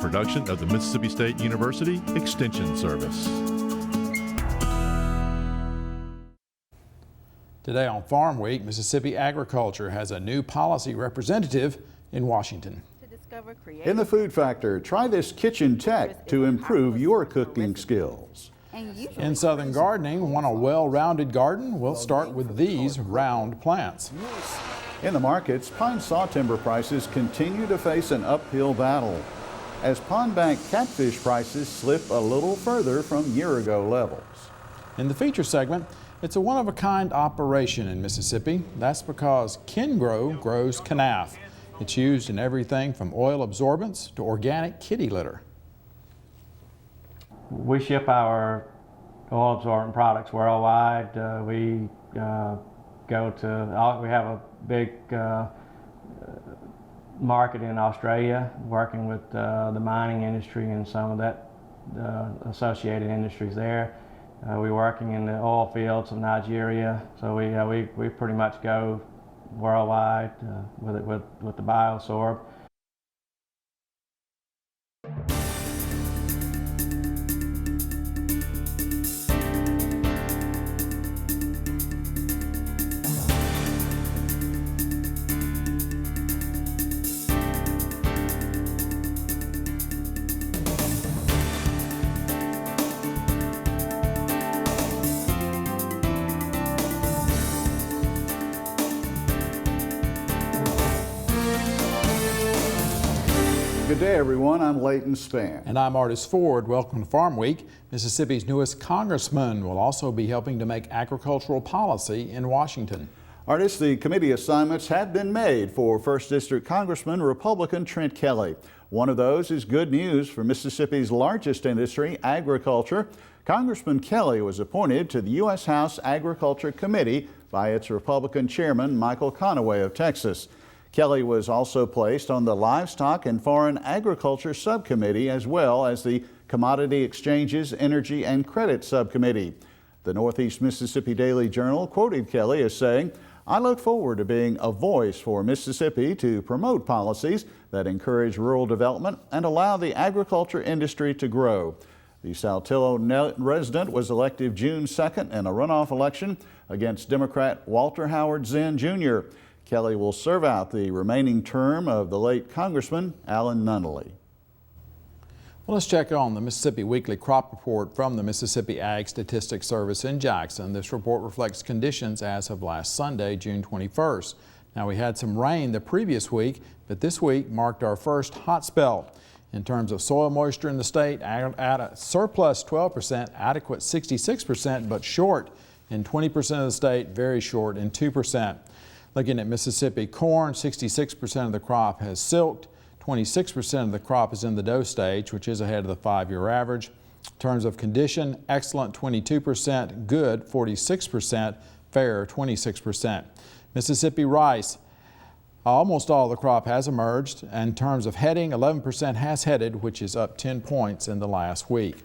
production of the Mississippi State University Extension Service. Today on Farm Week, Mississippi Agriculture has a new policy representative in Washington. In the Food Factor, try this kitchen tech to improve your cooking skills. In Southern Gardening, want a well-rounded garden? We'll start with these round plants. In the markets, pine saw timber prices continue to face an uphill battle as pondbank catfish prices slip a little further from year-ago levels. In the feature segment, it's a one-of-a-kind operation in Mississippi. That's because Kingrow grows Knauf. It's used in everything from oil absorbents to organic kitty litter. We ship our oil absorbent products worldwide. We have a big market in Australia, working with the mining industry and some of that associated industries there. We're working in the oil fields of Nigeria, so we pretty much go worldwide with the BioSorb. Good day, everyone. I'm Leighton Spann. And I'm Artis Ford. Welcome to Farm Week. Mississippi's newest congressman will also be helping to make agricultural policy in Washington. Artis, the committee assignments have been made for 1st District Congressman Republican Trent Kelly. One of those is good news for Mississippi's largest industry, agriculture. Congressman Kelly was appointed to the U.S. House Agriculture Committee by its Republican chairman, Michael Conaway of Texas. Kelly was also placed on the Livestock and Foreign Agriculture Subcommittee as well as the Commodity Exchanges, Energy and Credit Subcommittee. The Northeast Mississippi Daily Journal quoted Kelly as saying, "I look forward to being a voice for Mississippi to promote policies that encourage rural development and allow the agriculture industry to grow." The Saltillo resident was elected June 2nd in a runoff election against Democrat Walter Howard Zinn Jr. Kelly will serve out the remaining term of the late Congressman Alan Nunnally. Well, let's check on the Mississippi Weekly Crop Report from the Mississippi Ag Statistics Service in Jackson. This report reflects conditions as of last Sunday, June 21st. Now, we had some rain the previous week, but this week marked our first hot spell. In terms of soil moisture in the state, at a surplus 12%, adequate 66%, but short in 20% of the state, very short in 2%. Looking at Mississippi corn, 66% of the crop has silked, 26% of the crop is in the dough stage, which is ahead of the 5-year average. In terms of condition, excellent 22%, good 46%, fair 26%. Mississippi rice, almost all the crop has emerged. In terms of heading, 11% has headed, which is up 10 points in the last week.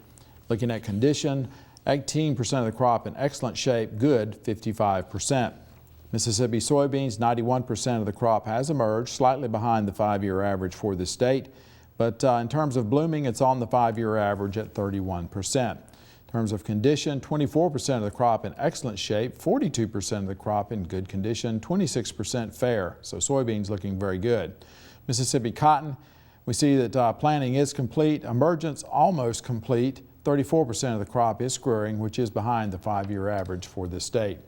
Looking at condition, 18% of the crop in excellent shape, good 55%. Mississippi soybeans, 91% of the crop has emerged, slightly behind the 5-year average for the state. But in terms of blooming, it's on the 5-year average at 31%. In terms of condition, 24% of the crop in excellent shape, 42% of the crop in good condition, 26% fair. So soybeans looking very good. Mississippi cotton, we see that planting is complete, emergence almost complete. 34% of the crop is squaring, which is behind the 5-year average for the state.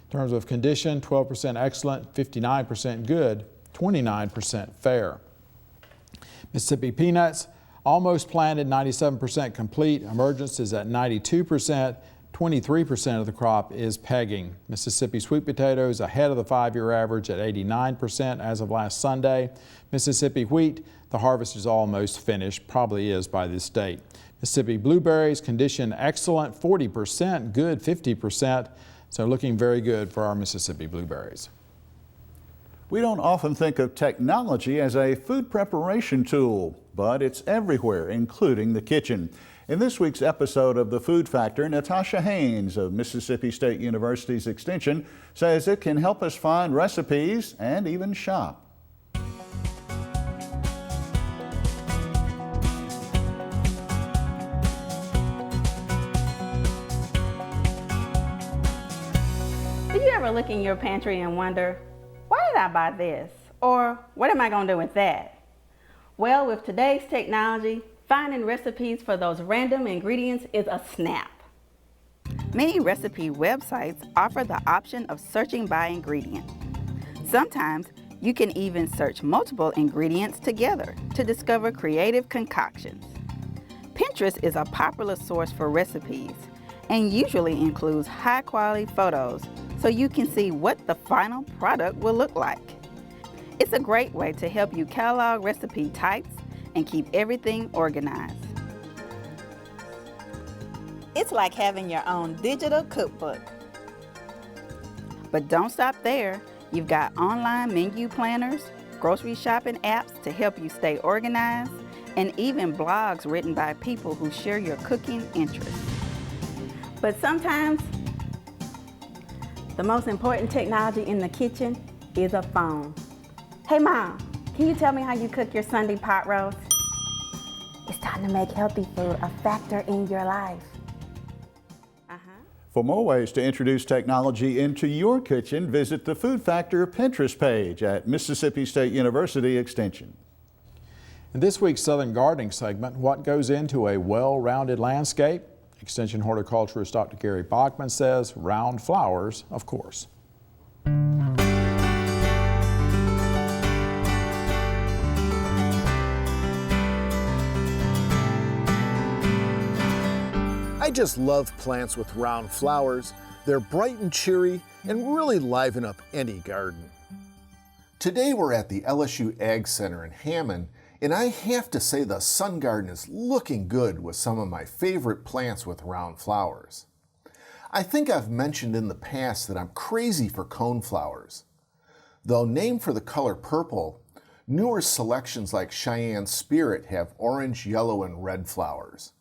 In terms of condition, 12% excellent, 59% good, 29% fair. Mississippi peanuts, almost planted, 97% complete. Emergence is at 92%. 23% of the crop is pegging. Mississippi sweet potatoes ahead of the 5-year average at 89% as of last Sunday. Mississippi wheat, the harvest is almost finished, probably is by this date. Mississippi blueberries, condition excellent, 40%, good 50%. So looking very good for our Mississippi blueberries. We don't often think of technology as a food preparation tool, but it's everywhere, including the kitchen. In this week's episode of The Food Factor, Natasha Haynes of Mississippi State University's Extension says it can help us find recipes and even shop. ever look in your pantry and wonder, why did I buy this? Or what am I going to do with that? Well, with today's technology, finding recipes for those random ingredients is a snap. Many recipe websites offer the option of searching by ingredient. Sometimes you can even search multiple ingredients together to discover creative concoctions. Pinterest is a popular source for recipes and usually includes high-quality photos so you can see what the final product will look like. It's a great way to help you catalog recipe types and keep everything organized. It's like having your own digital cookbook. But don't stop there. You've got online menu planners, grocery shopping apps to help you stay organized, and even blogs written by people who share your cooking interests. But sometimes, the most important technology in the kitchen is a phone. Hey Mom, can you tell me how you cook your Sunday pot roast? It's time to make healthy food a factor in your life. For more ways to introduce technology into your kitchen, visit the Food Factor Pinterest page at Mississippi State University Extension. In this week's Southern Gardening segment, what goes into a well-rounded landscape? Extension horticulturist Dr. Gary Bachman says round flowers, of course. I just love plants with round flowers. They're bright and cheery and really liven up any garden. Today we're at the LSU Ag Center in Hammond, and I have to say the sun garden is looking good with some of my favorite plants with round flowers. I think I've mentioned in the past that I'm crazy for coneflowers. Though named for the color purple, newer selections like Cheyenne Spirit have orange, yellow, and red flowers.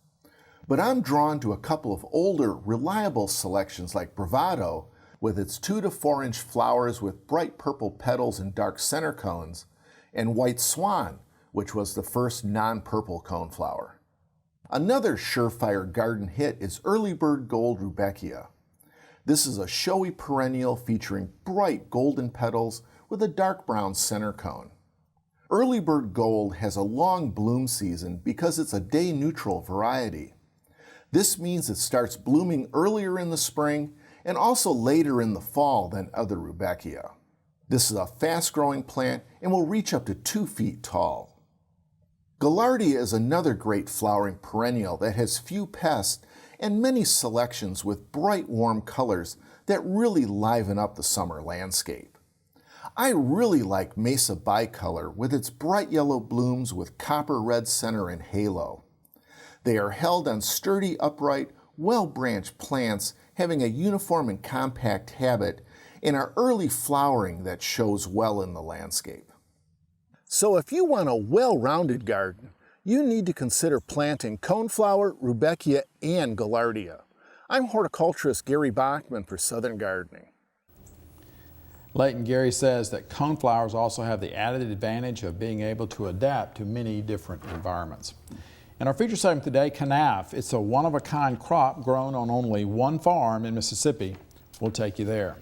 But I'm drawn to a couple of older, reliable selections like Bravado, with its 2 to 4 inch flowers with bright purple petals and dark center cones, and White Swan, which was the first non-purple coneflower. Another surefire garden hit is Early Bird Gold Rudbeckia. This is a showy perennial featuring bright golden petals with a dark brown center cone. Early Bird Gold has a long bloom season because it's a day-neutral variety. This means it starts blooming earlier in the spring and also later in the fall than other Rudbeckia. This is a fast-growing plant and will reach up to 2 feet tall. Gaillardia is another great flowering perennial that has few pests and many selections with bright warm colors that really liven up the summer landscape. I really like Mesa Bicolor with its bright yellow blooms with copper red center and halo. They are held on sturdy, upright, well-branched plants having a uniform and compact habit and are early flowering that shows well in the landscape. So if you want a well-rounded garden, you need to consider planting coneflower, Rudbeckia, and Gaillardia. I'm horticulturist Gary Bachman for Southern Gardening. Leighton, Gary says that coneflowers also have the added advantage of being able to adapt to many different environments. In our feature segment today, Canaf. It's a one-of-a-kind crop grown on only one farm in Mississippi. We'll take you there.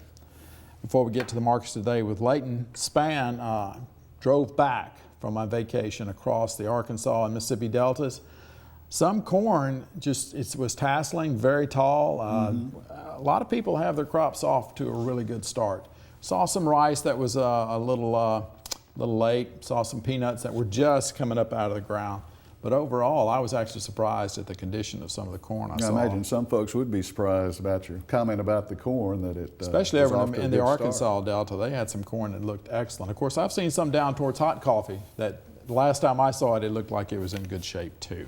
Before we get to the markets today with Leighton, Span drove back from my vacation across the Arkansas and Mississippi deltas. Some corn it was tasseling, very tall. A lot of people have their crops off to a really good start. Saw some rice that was a little late. Saw some peanuts that were just coming up out of the ground. But overall, I was actually surprised at the condition of some of the corn I saw. I imagine some folks would be surprised about your comment about the corn, that it especially over in the Arkansas Delta, they had some corn that looked excellent. Of course, I've seen some down towards hot coffee that the last time I saw it, it looked like it was in good shape too.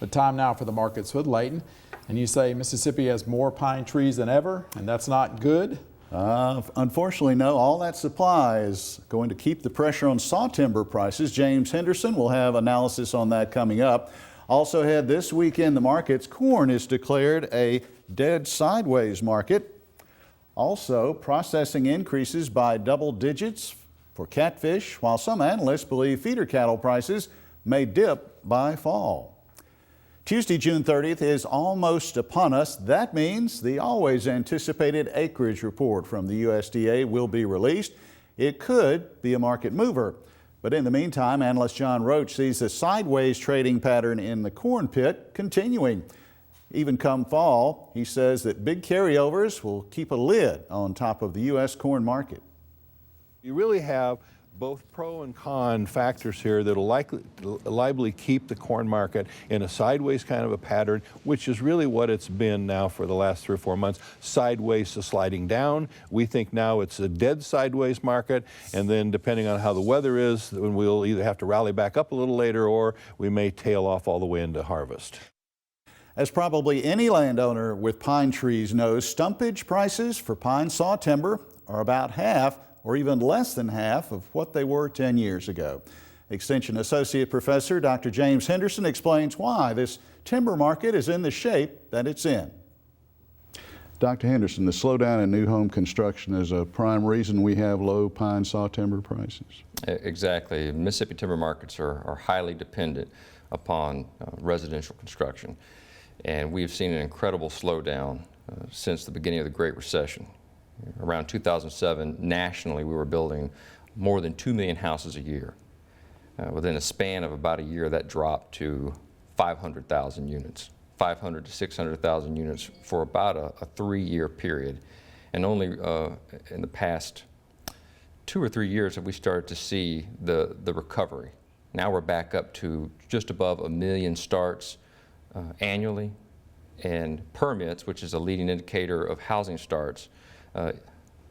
But time now for the markets with Leighton. And you say Mississippi has more pine trees than ever, and that's not good? Unfortunately, no. All that supply is going to keep the pressure on sawtimber prices. James Henderson will have analysis on that coming up. Also ahead this week in the markets, corn is declared a dead sideways market. Also, processing increases by double digits for catfish, while some analysts believe feeder cattle prices may dip by fall. Tuesday, June 30th is almost upon us. That means the always anticipated acreage report from the USDA will be released. It could be a market mover. But in the meantime, analyst John Roach sees the sideways trading pattern in the corn pit continuing. Even come fall, he says that big carryovers will keep a lid on top of the U.S. corn market. You really have both pro and con factors here that will likely keep the corn market in a sideways kind of a pattern, which is really what it's been now for the last 3 or 4 months, sideways to sliding down. We think now it's a dead sideways market, and then depending on how the weather is, we'll either have to rally back up a little later or we may tail off all the way into harvest. As probably any landowner with pine trees knows, stumpage prices for pine saw timber are about half or even less than half of what they were 10 years ago. Extension Associate Professor Dr. James Henderson explains why this timber market is in the shape that it's in. Dr. Henderson, the slowdown in new home construction is a prime reason we have low pine saw timber prices. Exactly. Mississippi timber markets are highly dependent upon residential construction. And we've seen an incredible slowdown since the beginning of the Great Recession. Around 2007, nationally, we were building more than 2 million houses a year. Within a span of about a year, that dropped to 500,000 units, 500 to 600,000 units for about a 3-year period. And only in the past 2 or 3 years have we started to see the recovery. Now we're back up to just above 1 million starts annually, and permits, which is a leading indicator of housing starts,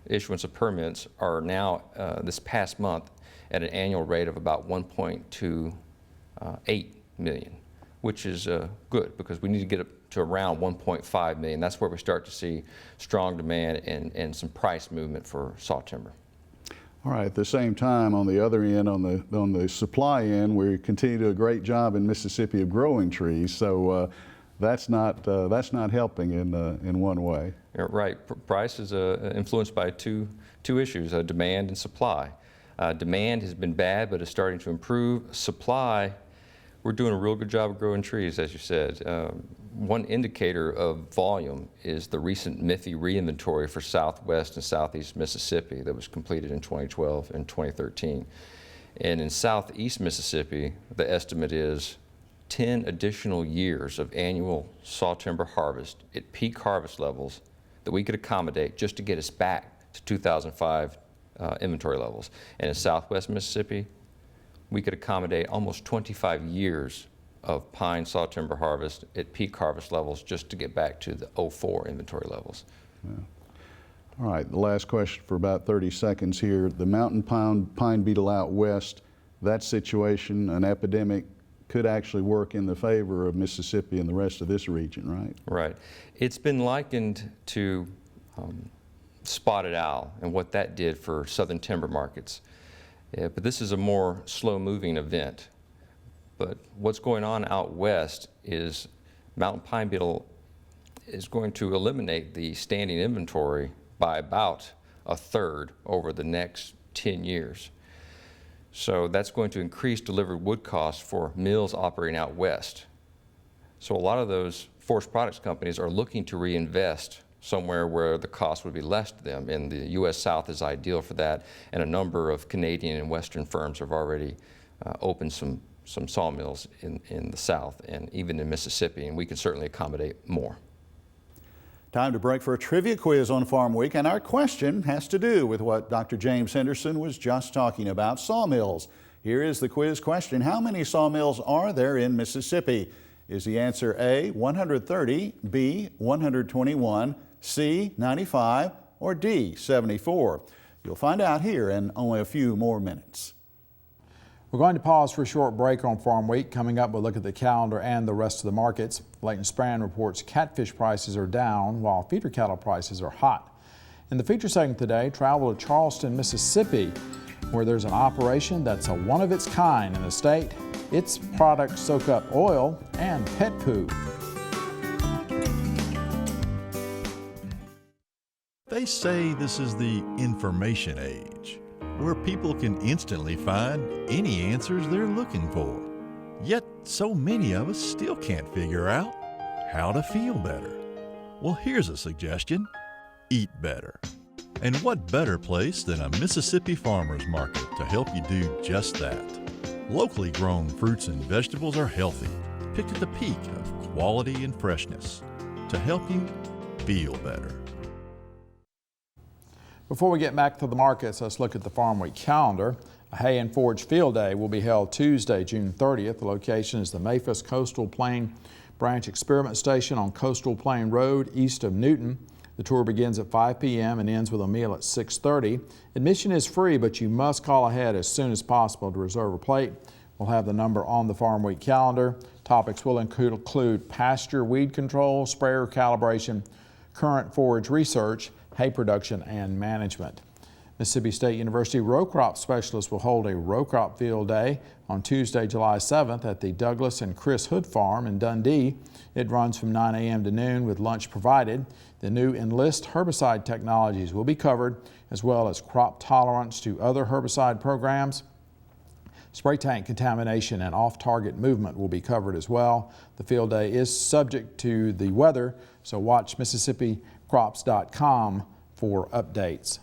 issuance of permits are now this past month at an annual rate of about 1.28 million, which is good because we need to get up to around 1.5 million. That's where we start to see strong demand and some price movement for saw timber. All right, at the same time, on the other end, on the supply end, we continue to do a great job in Mississippi of growing trees, so that's not helping in one way. You're right. Price is influenced by two issues, demand and supply. Demand has been bad, but is starting to improve. Supply, we're doing a real good job of growing trees, as you said. One indicator of volume is the recent MIFI reinventory for Southwest and Southeast Mississippi that was completed in 2012 and 2013. And in Southeast Mississippi, the estimate is 10 additional years of annual saw timber harvest at peak harvest levels that we could accommodate just to get us back to 2005 inventory levels. And in Southwest Mississippi, we could accommodate almost 25 years of pine saw timber harvest at peak harvest levels just to get back to the 04 inventory levels. Yeah. All right, the last question for about 30 seconds here. The mountain pine beetle out west, that situation, an epidemic, could actually work in the favor of Mississippi and the rest of this region, right? Right. It's been likened to spotted owl and what that did for southern timber markets. But this is a more slow-moving event. But what's going on out west is mountain pine beetle is going to eliminate the standing inventory by about 1/3 over the next 10 years. So that's going to increase delivered wood costs for mills operating out west. So a lot of those forest products companies are looking to reinvest somewhere where the cost would be less to them, and the U.S. South is ideal for that, and a number of Canadian and Western firms have already opened some sawmills in the South and even in Mississippi, and we can certainly accommodate more. Time to break for a trivia quiz on Farm Week, and our question has to do with what Dr. James Henderson was just talking about, sawmills. Here is the quiz question. How many sawmills are there in Mississippi? Is the answer A, 130, B, 121, C, 95, or D, 74? You'll find out here in only a few more minutes. We're going to pause for a short break on Farm Week. Coming up, we'll look at the calendar and the rest of the markets. Leighton Sprand reports catfish prices are down while feeder cattle prices are hot. In the feature segment today, travel to Charleston, Mississippi, where there's an operation that's a one of its kind in the state. Its products soak up oil and pet poo. They say this is the information age, where people can instantly find any answers they're looking for. Yet so many of us still can't figure out how to feel better. Well, here's a suggestion. Eat better. And what better place than a Mississippi farmers market to help you do just that? Locally grown fruits and vegetables are healthy, picked at the peak of quality and freshness to help you feel better. Before we get back to the markets, let's look at the Farm Week calendar. A hay and forage field day will be held Tuesday, June 30th. The location is the Memphis Coastal Plain Branch Experiment Station on Coastal Plain Road east of Newton. The tour begins at 5 p.m. and ends with a meal at 6:30. Admission is free, but you must call ahead as soon as possible to reserve a plate. We'll have the number on the Farm Week calendar. Topics will include pasture weed control, sprayer calibration, current forage research, hay production, and management. Mississippi State University row crop specialists will hold a row crop field day on Tuesday, July 7th at the Douglas and Chris Hood Farm in Dundee. It runs from 9 a.m. to noon with lunch provided. The new Enlist herbicide technologies will be covered, as well as crop tolerance to other herbicide programs. Spray tank contamination and off-target movement will be covered as well. The field day is subject to the weather, so watch MississippiCrops.com for updates.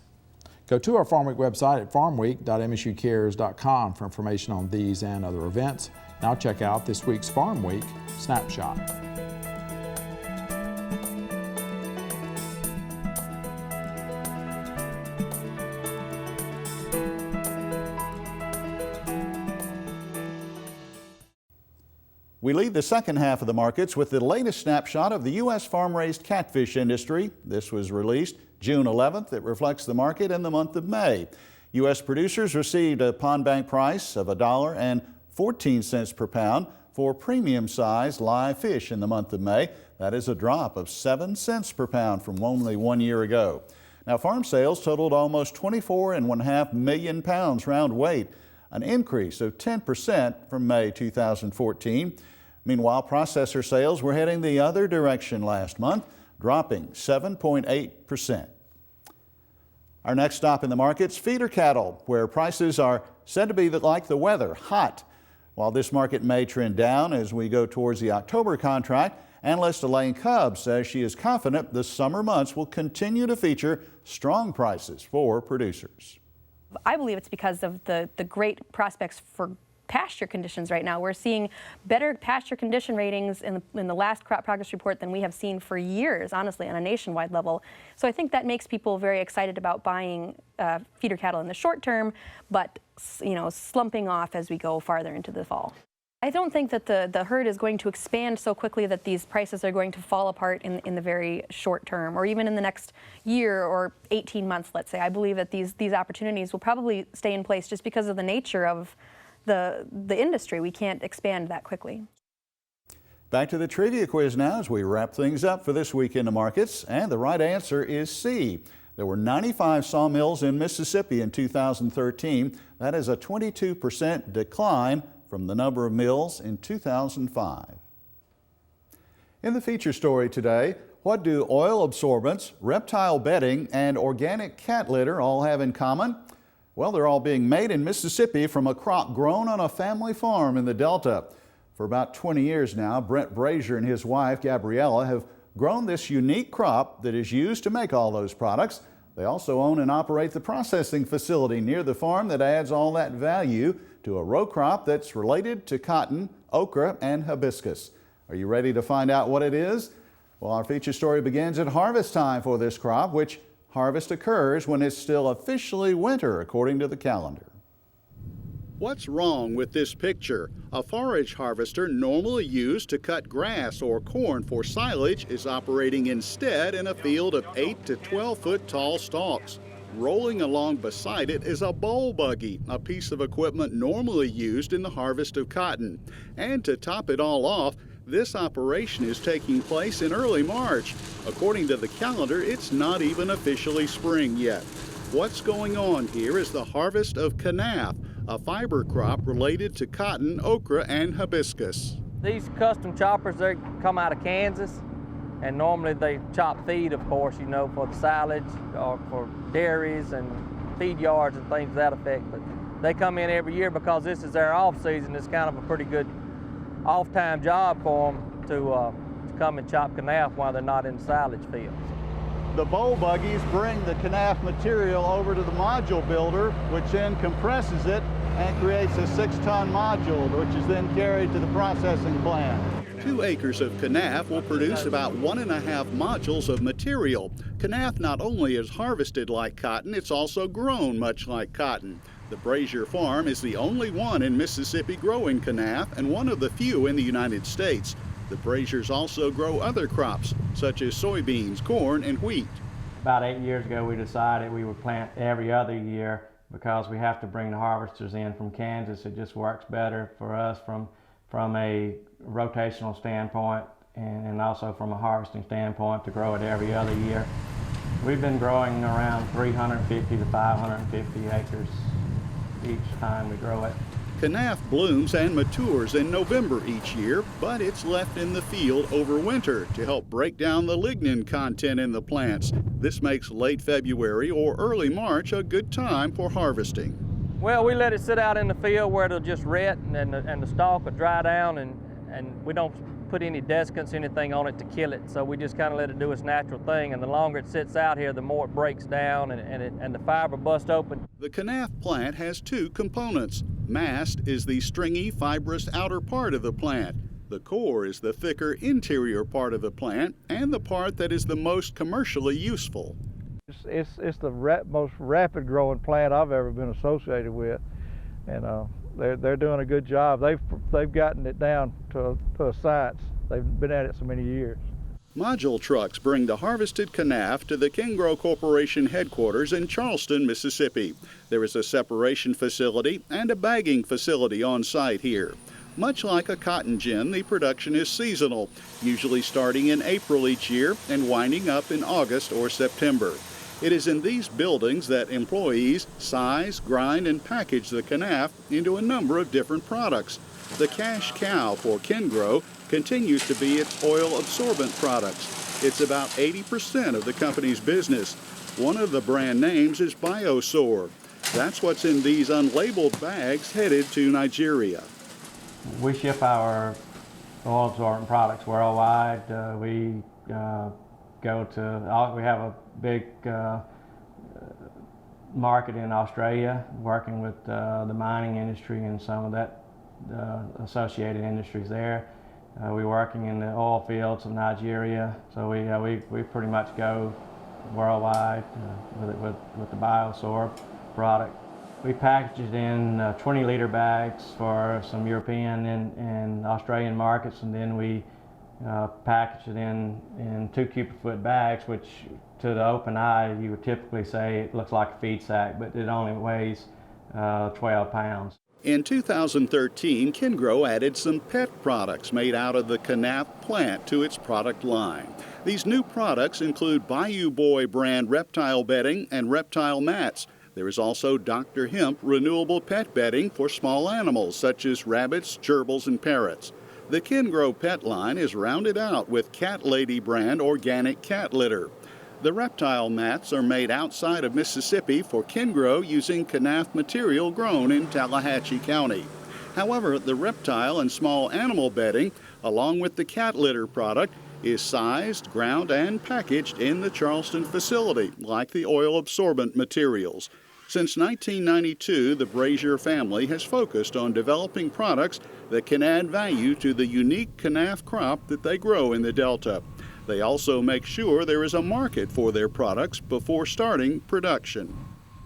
Go to our Farm Week website at farmweek.msucares.com for information on these and other events. Now check out this week's Farm Week Snapshot. We lead the second half of the markets with the latest snapshot of the U.S. farm-raised catfish industry. This was released June 11th. It reflects the market in the month of May. U.S. producers received a pond bank price of $1.14 per pound for premium-sized live fish in the month of May. That is a drop of 7 cents per pound from only 1 year ago. Now, farm sales totaled almost 24.5 million pounds round weight, an increase of 10% from May 2014. Meanwhile, processor sales were heading the other direction last month, dropping 7.8%. Our next stop in the market's feeder cattle, where prices are said to be like the weather, hot. While this market may trend down as we go towards the October contract, analyst Elaine Cubbs says she is confident the summer months will continue to feature strong prices for producers. I believe it's because of the great prospects for pasture conditions right now. We're seeing better pasture condition ratings in the last crop progress report than we have seen for years, honestly, on a nationwide level. So I think that makes people very excited about buying feeder cattle in the short term, but slumping off as we go farther into the fall. I don't think that the herd is going to expand so quickly that these prices are going to fall apart in the very short term, or even in the next year or 18 months, let's say. I believe that these opportunities will probably stay in place just because of the nature of the industry. We can't expand that quickly. Back to the trivia quiz now as we wrap things up for this week in the markets, and the right answer is C. There were 95 sawmills in Mississippi in 2013. That is a 22% decline from the number of mills in 2005. In the feature story today, what do oil absorbents, reptile bedding, and organic cat litter all have in common? Well, they're all being made in Mississippi from a crop grown on a family farm in the Delta. For about 20 years now, Brent Brazier and his wife, Gabriella, have grown this unique crop that is used to make all those products. They also own and operate the processing facility near the farm that adds all that value to a row crop that's related to cotton, okra, and hibiscus. Are you ready to find out what it is? Well, our feature story begins at harvest time for this crop, which harvest occurs when it's still officially winter, according to the calendar. What's wrong with this picture? A forage harvester normally used to cut grass or corn for silage is operating instead in a field of 8 to 12 foot tall stalks. Rolling along beside it is a boll buggy, a piece of equipment normally used in the harvest of cotton. And to top it all off, this operation is taking place in early March. According to the calendar, it's not even officially spring yet. What's going on here is the harvest of kanaf, a fiber crop related to cotton, okra, and hibiscus. These custom choppers, they come out of Kansas, and normally they chop feed, of course, for the silage or for dairies and feed yards and things to that effect. But they come in every year because this is their off season. It's kind of a pretty good off-time job for them to come and chop canaf while they're not in the silage fields. The bowl buggies bring the canaf material over to the module builder, which then compresses it and creates a 6-ton module, which is then carried to the processing plant. 2 acres of canaf will produce about 1.5 modules of material. Canaf not only is harvested like cotton, it's also grown much like cotton. The Brazier Farm is the only one in Mississippi growing canaf and one of the few in the United States. The Braziers also grow other crops, such as soybeans, corn, and wheat. About 8 years ago, we decided we would plant every other year because we have to bring the harvesters in from Kansas. It just works better for us from a rotational standpoint and also from a harvesting standpoint to grow it every other year. We've been growing around 350 to 550 acres each time we grow it. Canaf blooms and matures in November each year, but it's left in the field over winter to help break down the lignin content in the plants. This makes late February or early March a good time for harvesting. Well, we let it sit out in the field where it'll just rot and the stalk will dry down, and we don't put any desiccants, anything on it to kill it. So we just kind of let it do its natural thing, and the longer it sits out here, the more it breaks down and the fiber busts open. The canaf plant has 2 components. Mast is the stringy, fibrous outer part of the plant. The core is the thicker interior part of the plant and the part that is the most commercially useful. It's the most rapid growing plant I've ever been associated with, and they're doing a good job. They've gotten it down to a science. They've been at it so many years. Module trucks bring the harvested canaf to the Kinggrow Corporation headquarters in Charleston, Mississippi. There is a separation facility and a bagging facility on site here. Much like a cotton gin, the production is seasonal, usually starting in April each year and winding up in August or September. It is in these buildings that employees size, grind, and package the canaf into a number of different products. The cash cow for Kinggrow continues to be its oil absorbent products. It's about 80% of the company's business. One of the brand names is Biosor. That's what's in these unlabeled bags headed to Nigeria. We ship our oil absorbent products worldwide. We have a big market in Australia, working with the mining industry and some of that associated industries there. We're working in the oil fields of Nigeria, so we pretty much go worldwide with the Biosorb product. We package it in 20-liter bags for some European and Australian markets, and then we package it in 2 cubic foot bags, which to the open eye you would typically say it looks like a feed sack, but it only weighs 12 pounds. In 2013, Kinggrow added some pet products made out of the canaf plant to its product line. These new products include Bayou Boy brand reptile bedding and reptile mats. There is also Dr. Hemp renewable pet bedding for small animals such as rabbits, gerbils, and parrots. The Kinggrow pet line is rounded out with Cat Lady brand organic cat litter. The reptile mats are made outside of Mississippi for Kinggrow using canaf material grown in Tallahatchie County. However, the reptile and small animal bedding, along with the cat litter product, is sized, ground, and packaged in the Charleston facility, like the oil absorbent materials. Since 1992, the Brazier family has focused on developing products that can add value to the unique canaf crop that they grow in the Delta. They also make sure there is a market for their products before starting production.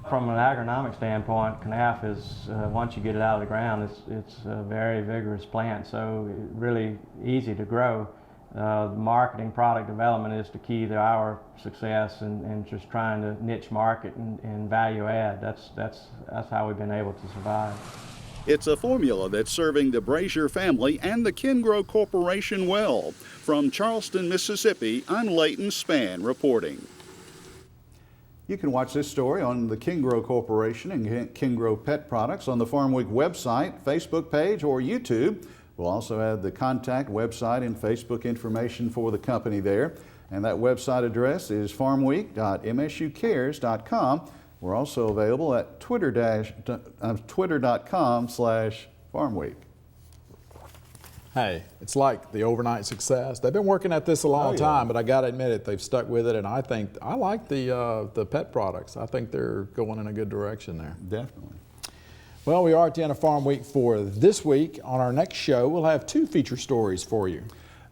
From an agronomic standpoint, canaf is, once you get it out of the ground, it's a very vigorous plant, so really easy to grow. Marketing, product development is the key to our success, and just trying to niche market and value add. That's how we've been able to survive. It's a formula that's serving the Brazier family and the Kinggrow Corporation well. From Charleston, Mississippi, I'm Leighton Spann reporting. You can watch this story on the Kinggrow Corporation and Kinggrow Pet Products on the Farmweek website, Facebook page, or YouTube. We'll also add the contact, website, and Facebook information for the company there. And that website address is farmweek.msucares.com. We're also available at twitter.com/farmweek. Hey, it's like the overnight success. They've been working at this a long time, but I got to admit it, they've stuck with it, and I like the pet products. I think they're going in a good direction there. Definitely. Well, we are at the end of Farm Week for this week. On our next show, we'll have 2 feature stories for you.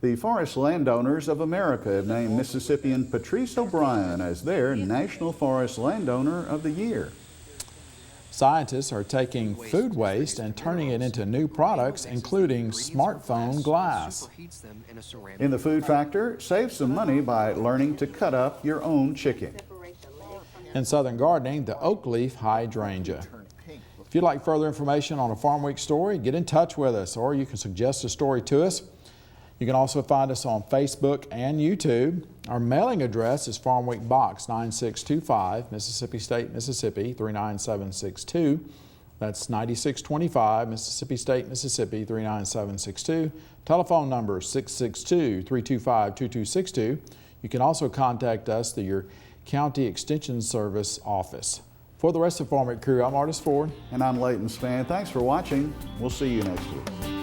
The Forest Landowners of America have named Mississippian Patrice O'Brien as their National Forest Landowner of the Year. Scientists are taking food waste and turning it into new products, including smartphone glass. In the Food Factor, save some money by learning to cut up your own chicken. In Southern Gardening, the oak leaf hydrangea. If you'd like further information on a Farm Week story, get in touch with us, or you can suggest a story to us. You can also find us on Facebook and YouTube. Our mailing address is Farm Week Box 9625, Mississippi State, Mississippi 39762. That's 9625, Mississippi State, Mississippi 39762. Telephone number 662-325-2262. You can also contact us through your County Extension Service office. For the rest of the Farm Week crew, I'm Artis Ford. And I'm Leighton Spann. Thanks for watching. We'll see you next week.